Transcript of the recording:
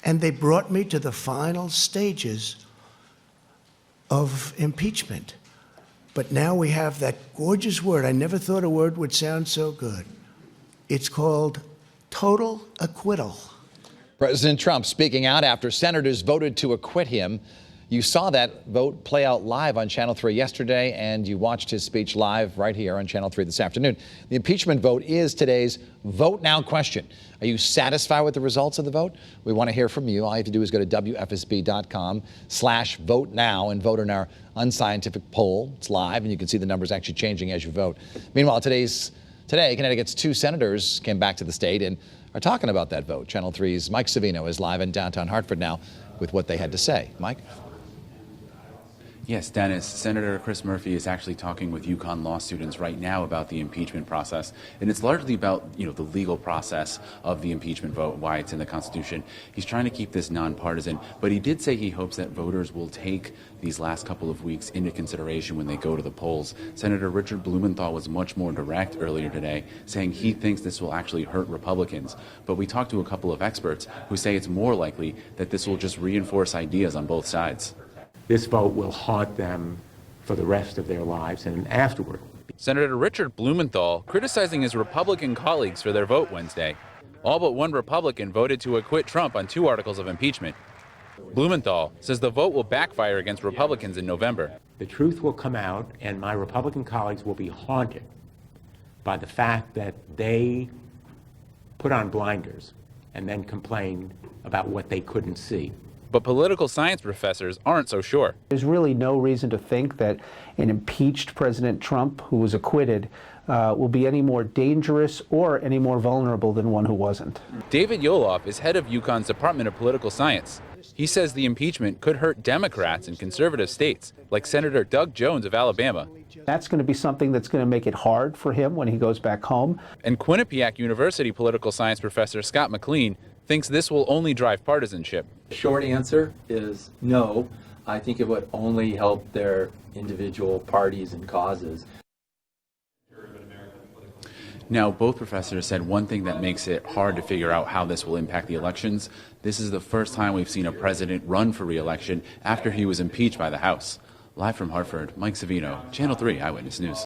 And they brought me to the final stages of impeachment. But now we have that gorgeous word. I never thought a word would sound so good. It's called total acquittal. President Trump speaking out after senators voted to acquit him. You saw that vote play out live on Channel 3 yesterday, and you watched his speech live right here on Channel 3 this afternoon. The impeachment vote is today's Vote Now question. Are you satisfied with the results of the vote? We want to hear from you. All you have to do is go to WFSB.com/vote now and vote in our unscientific poll. It's live, and you can see the numbers actually changing as you vote. Meanwhile, today, Connecticut's 2 senators came back to the state and are talking about that vote. Channel 3's Mike Savino is live in downtown Hartford now with what they had to say. Mike? Yes, Dennis. Senator Chris Murphy is actually talking with UConn law students right now about the impeachment process. And it's largely about, the legal process of the impeachment vote, why it's in the Constitution. He's trying to keep this nonpartisan, but he did say he hopes that voters will take these last couple of weeks into consideration when they go to the polls. Senator Richard Blumenthal was much more direct earlier today, saying he thinks this will actually hurt Republicans. But we talked to a couple of experts who say it's more likely that this will just reinforce ideas on both sides. This vote will haunt them for the rest of their lives and afterward. Senator Richard Blumenthal criticizing his Republican colleagues for their vote Wednesday. All but one Republican voted to acquit Trump on 2 articles of impeachment. Blumenthal says the vote will backfire against Republicans in November. The truth will come out, and my Republican colleagues will be haunted by the fact that they put on blinders and then complained about what they couldn't see. But political science professors aren't so sure. There's really no reason to think that an impeached President Trump who was acquitted will be any more dangerous or any more vulnerable than one who wasn't. David Yoloff is head of UConn's Department of Political Science. He says the impeachment could hurt Democrats in conservative states, like Senator Doug Jones of Alabama. That's going to be something that's going to make it hard for him when he goes back home. And Quinnipiac University political science professor Scott McLean thinks this will only drive partisanship. The short answer is no. I think it would only help their individual parties and causes. Now, both professors said one thing that makes it hard to figure out how this will impact the elections. This is the first time we've seen a president run for re-election after he was impeached by the House. Live from Hartford, Mike Savino, Channel 3 Eyewitness News.